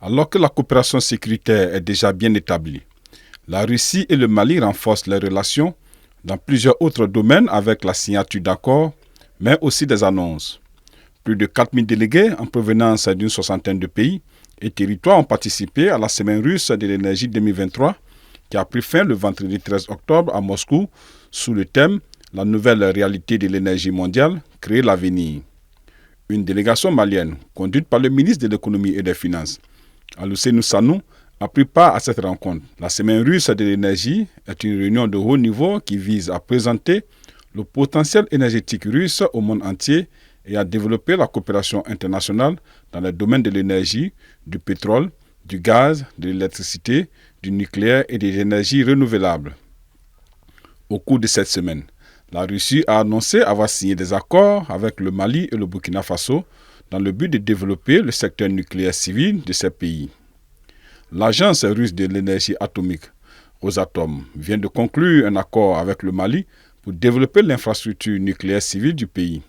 Alors que la coopération sécuritaire est déjà bien établie, la Russie et le Mali renforcent leurs relations dans plusieurs autres domaines avec la signature d'accords, mais aussi des annonces. Plus de 4000 délégués en provenance d'une soixantaine de pays et territoires ont participé à la Semaine russe de l'énergie 2023 qui a pris fin le vendredi 13 octobre à Moscou sous le thème « La nouvelle réalité de l'énergie mondiale, créer l'avenir ». Une délégation malienne, conduite par le ministre de l'économie et des finances, Alcénou Sanou, a pris part à cette rencontre. La Semaine russe de l'énergie est une réunion de haut niveau qui vise à présenter le potentiel énergétique russe au monde entier et à développer la coopération internationale dans les domaines de l'énergie, du pétrole, du gaz, de l'électricité, du nucléaire et des énergies renouvelables. Au cours de cette semaine, la Russie a annoncé avoir signé des accords avec le Mali et le Burkina Faso dans le but de développer le secteur nucléaire civil de ces pays. L'agence russe de l'énergie atomique, Rosatom, vient de conclure un accord avec le Mali pour développer l'infrastructure nucléaire civile du pays.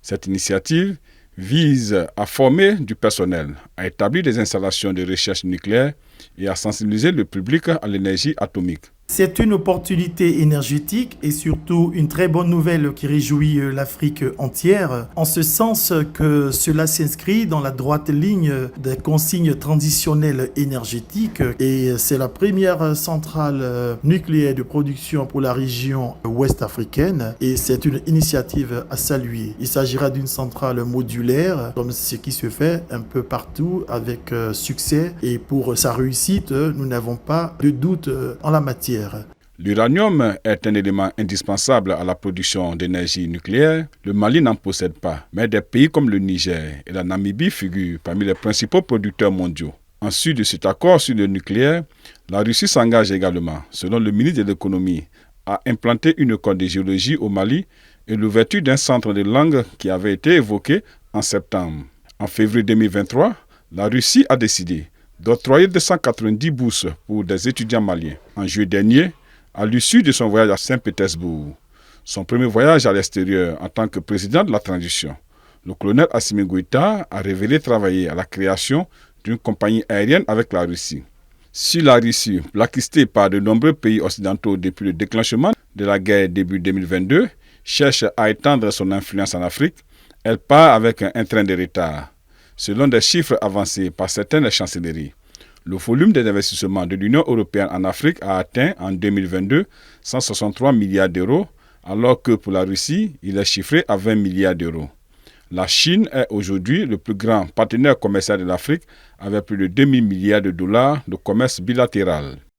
Cette initiative vise à former du personnel, à établir des installations de recherche nucléaire et à sensibiliser le public à l'énergie atomique. C'est une opportunité énergétique et surtout une très bonne nouvelle qui réjouit l'Afrique entière, en ce sens que cela s'inscrit dans la droite ligne des consignes transitionnelles énergétiques et c'est la première centrale nucléaire de production pour la région ouest africaine et c'est une initiative à saluer. Il s'agira d'une centrale modulaire comme ce qui se fait un peu partout avec succès et pour sa réussite, nous n'avons pas de doute en la matière. L'uranium est un élément indispensable à la production d'énergie nucléaire. Le Mali n'en possède pas, mais des pays comme le Niger et la Namibie figurent parmi les principaux producteurs mondiaux. Ensuite de cet accord sur le nucléaire, la Russie s'engage également, selon le ministre de l'économie, à implanter une école de géologie au Mali et l'ouverture d'un centre de langue qui avait été évoqué en septembre. En février 2023, la Russie a décidé d'octroyer 290 bourses pour des étudiants maliens. En juillet dernier, à l'issue de son voyage à Saint-Pétersbourg, son premier voyage à l'extérieur en tant que président de la transition, le colonel Assimi Goïta a révélé travailler à la création d'une compagnie aérienne avec la Russie. Si la Russie, blacklistée par de nombreux pays occidentaux depuis le déclenchement de la guerre début 2022, cherche à étendre son influence en Afrique, elle part avec un train de retard. Selon des chiffres avancés par certaines chancelleries, le volume des investissements de l'Union européenne en Afrique a atteint en 2022 163 milliards d'euros, alors que pour la Russie, il est chiffré à 20 milliards d'euros. La Chine est aujourd'hui le plus grand partenaire commercial de l'Afrique avec plus de 2000 milliards de dollars de commerce bilatéral.